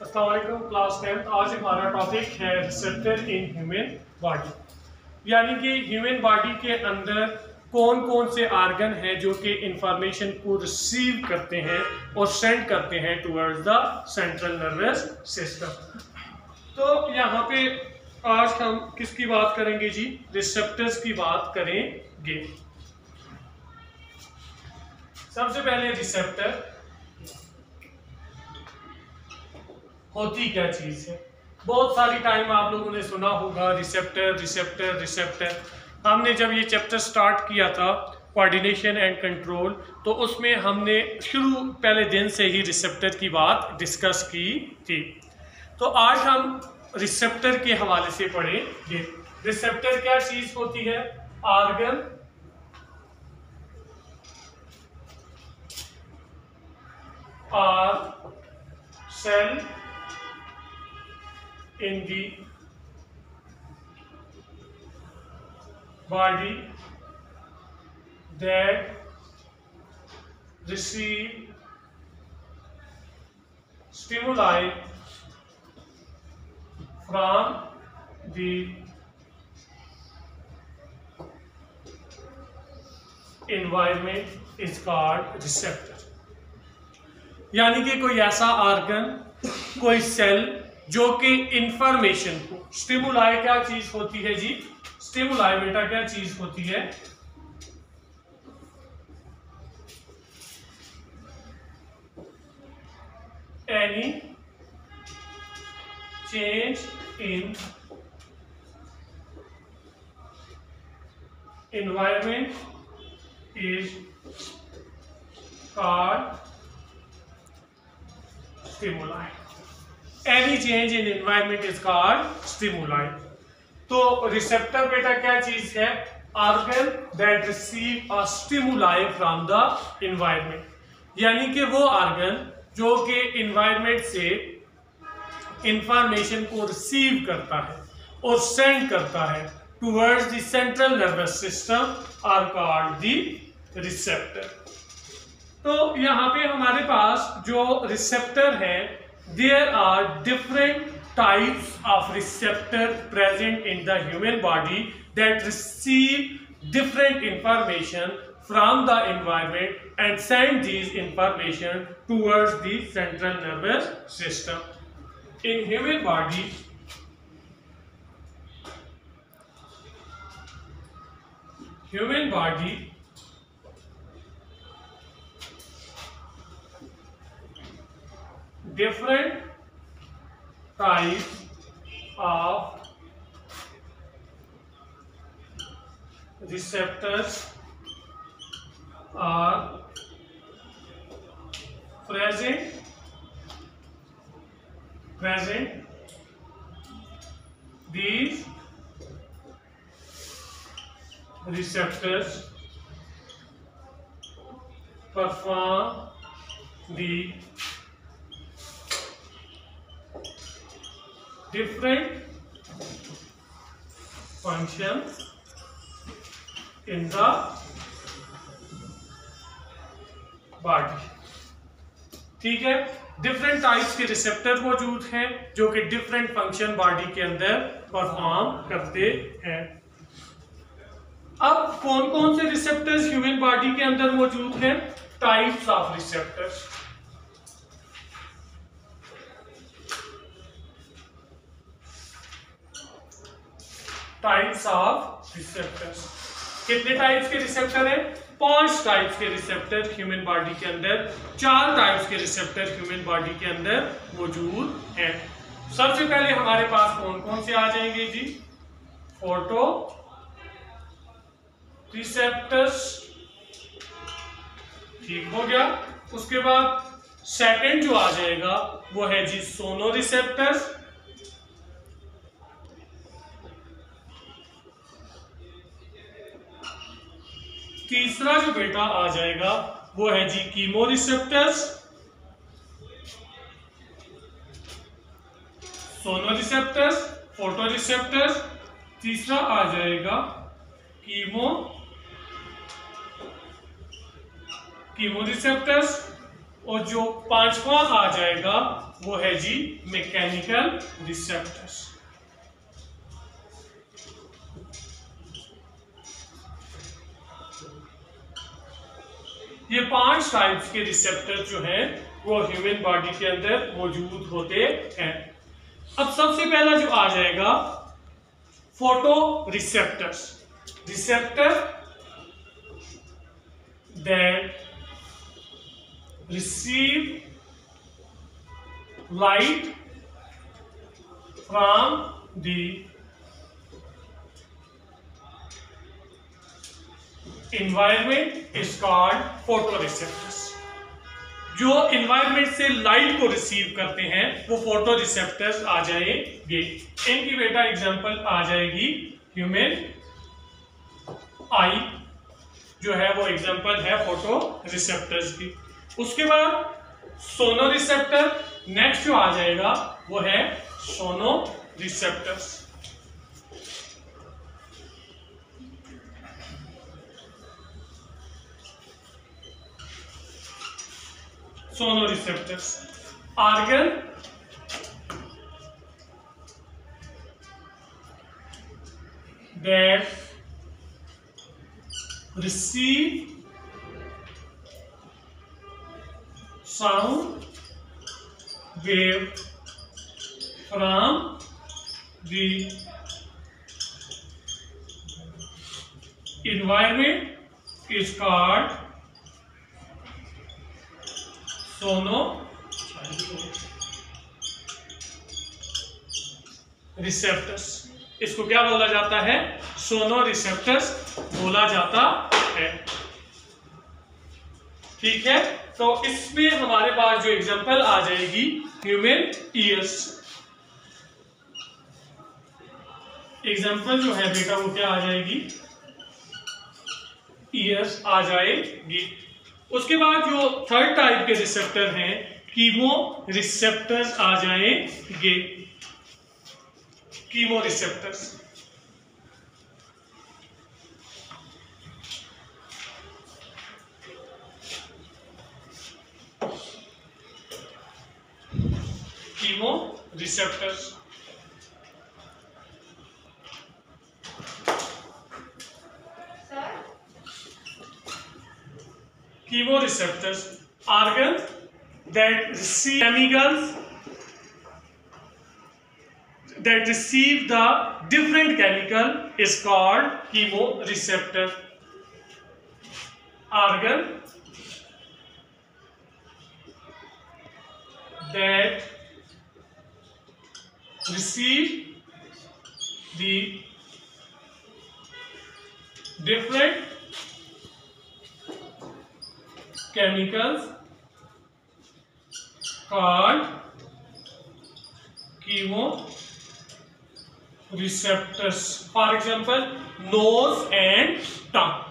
अस्सलाम वालेकुम class 10th। आज हमारा टॉपिक है रिसेप्टर इन ह्यूमन बॉडी, यानी कि ह्यूमन बॉडी के अंदर कौन कौन से आर्गन हैं जो कि इंफॉर्मेशन को रिसीव करते हैं और सेंड करते हैं towards the central nervous system. तो यहाँ पे आज हम किसकी बात करेंगे जी? रिसेप्टर्स की बात करेंगे। सबसे पहले रिसेप्टर होती क्या चीज है? बहुत सारी टाइम आप लोगों ने सुना होगा रिसेप्टर रिसेप्टर रिसेप्टर। हमने जब ये चैप्टर स्टार्ट किया था कोऑर्डिनेशन एंड कंट्रोल, तो उसमें हमने पहले दिन से ही रिसेप्टर की बात डिस्कस की थी। तो आज हम रिसेप्टर के हवाले से पढ़ेंगे। रिसेप्टर क्या चीज होती है? आर्गन और cell in the body that receive stimuli from the environment is called receptor। यानी कि कोई ऐसा आर्गन, कोई सेल जो कि इंफॉर्मेशन को, स्टिमुलाई क्या चीज होती है जी? स्टिमुलाई बेटा क्या चीज होती है? Any change in environment is called stimuli. Any change in environment is called stimuli। तो रिसेप्टर बेटा क्या चीज है? Organ that receive a stimuli from the environment, यानी कि वो ऑर्गन जो कि environment से इंफॉर्मेशन को रिसीव करता है और सेंड करता है towards the central nervous system are called the receptor। तो यहाँ पे हमारे पास जो रिसेप्टर है, there are different types of receptor present in the human body that receive different information from the environment and send these information towards the central nervous system। In human body, different types of receptors are present। These receptors perform the different functions in the body। ठीक है, different types के receptor मौजूद हैं जो कि different function body के अंदर perform करते हैं। अब कौन कौन से रिसेप्टर्स ह्यूमन बॉडी के अंदर मौजूद हैं? Types of receptors. Types of receptors. कितने टाइप्स के रिसेप्टर हैं? 5 टाइप्स के रिसेप्टर ह्यूमन बॉडी के अंदर, 4 टाइप्स के रिसेप्टर ह्यूमन बॉडी के अंदर मौजूद हैं। सबसे पहले हमारे पास कौन कौन से आ जाएंगे जी? फोटो रिसेप्टर्स, ठीक हो गया। उसके बाद सेकंड जो आ जाएगा वो है जी सोनो रिसेप्टर्स। तीसरा जो बेटा आ जाएगा वो है जी कीमो रिसेप्टर्स, सोनो रिसेप्टर्स, फोटो रिसेप्टर्स। तीसरा आ जाएगा कीमो रिसेप्टर्स और जो पांचवा आ जाएगा वो है जी मैकेनिकल रिसेप्टर्स। ये 5 टाइप्स के रिसेप्टर जो हैं वो ह्यूमन बॉडी के अंदर मौजूद होते हैं। अब सबसे पहला जो आ जाएगा photo receptors, receptor that receive light from the environment is called photoreceptors। जो environment से लाइट को रिसीव करते हैं वो फोटो रिसेप्टर्स आ जाएंगे। इनकी बेटा एग्जांपल आ जाएगी ह्यूमन आई, जो है वो एग्जांपल है फोटो रिसेप्टर्स की। उसके बाद सोनो रिसेप्टर, नेक्स्ट जो आ जाएगा वो है सोनो receptors. Sonoreceptors, organ that receive sound wave from the environment is called सोनो रिसेप्टर्स। इसको क्या बोला जाता है? सोनो रिसेप्टर्स बोला जाता है। ठीक है, तो इसमें हमारे पास जो एग्जांपल आ जाएगी ह्यूमन ईयर्स। एग्जांपल जो है बेटा वो क्या आ जाएगी? ईयर्स आ जाएगी। उसके बाद जो थर्ड टाइप के रिसेप्टर हैं कीमो रिसेप्टर्स आ जाएंगे। Chemo receptors, chemo receptors chemoreceptors, organs that receive chemicals, that receive the different chemical is called chemoreceptor. Organ that receive the different chemicals called chemoreceptors. For example, nose and tongue.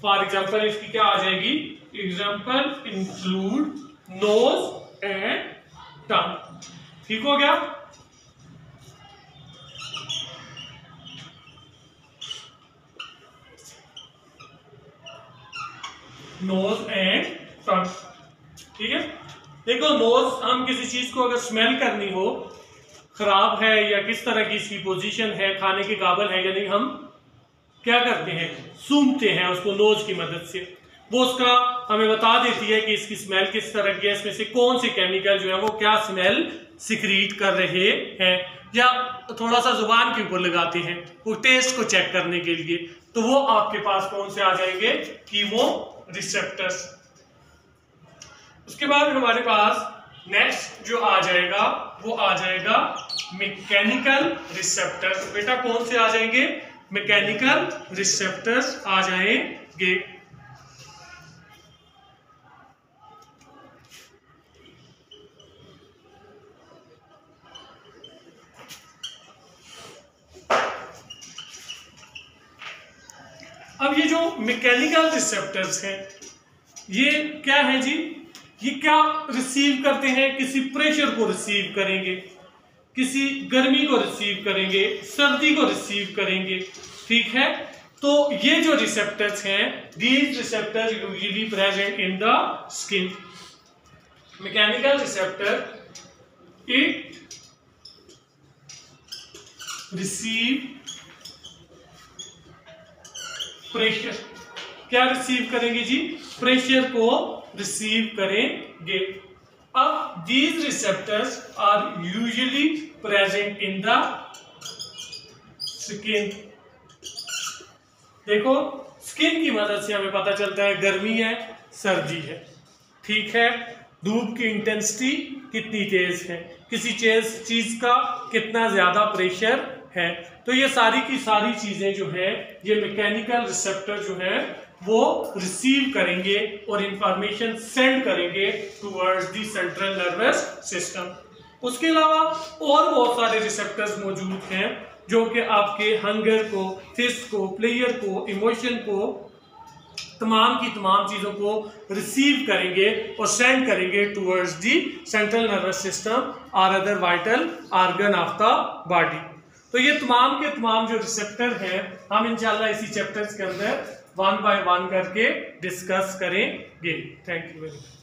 For example, इसकी क्या आ जाएगी? Example include nose and tongue. ठीक हो गया? Nose and tongue. ठीक है, देखो knows, हम किसी चीज को अगर स्मेल करनी हो, खराब है या किस तरह की इसकी पोजीशन है, खाने के काबिल है या नहीं, हम क्या करते हैं? सूंघते हैं उसको नोज की मदद से। वो उसका हमें बता देती है कि इसकी स्मेल किस तरह की है, इसमें से कौन से केमिकल जो है वो क्या स्मेल सिक्रीट कर रहे हैं। या थोड़ा सा जुबान के ऊपर लगाते हैं वो टेस्ट को चेक करने के लिए, तो वो आपके पास कौन से आ जाएंगे? Chemo receptors. उसके बाद हमारे पास नेक्स्ट जो आ जाएगा वो आ जाएगा मैकेनिकल रिसेप्टर्स। बेटा कौन से आ जाएंगे? मैकेनिकल रिसेप्टर्स आ जाएंगे। अब ये जो मैकेनिकल रिसेप्टर्स हैं ये क्या है जी? ये क्या रिसीव करते हैं? किसी प्रेशर को रिसीव करेंगे, किसी गर्मी को रिसीव करेंगे, सर्दी को रिसीव करेंगे। ठीक है, तो ये जो रिसेप्टर्स हैं, these receptors usually present in the skin. Mechanical receptor, it receive pressure, क्या रिसीव करेंगे जी? प्रेशर को रिसीव करेंगे। अब these receptors are usually present in the skin. देखो स्किन की मदद से हमें पता चलता है गर्मी है, सर्दी है, ठीक है, धूप की इंटेंसिटी कितनी तेज है, किसी चीज का कितना ज्यादा प्रेशर है। तो ये सारी की सारी चीजें जो है ये मैकेनिकल रिसेप्टर जो है वो रिसीव करेंगे और इंफॉर्मेशन सेंड करेंगे towards the central nervous system. उसके अलावा और बहुत सारे रिसेप्टर्स मौजूद हैं जो कि आपके हंगर को, थिर्स्ट को, प्लेयर को, इमोशन को, तमाम की तमाम चीजों को रिसीव करेंगे और सेंड करेंगे towards the central nervous system और other vital organ of the body. तो ये तमाम के तमाम जो रिसेप्टर हैं हम इंशाल्लाह इसी चैप्टर्स के अंदर 1 बाय 1 करके डिस्कस करेंगे। Thank you very much.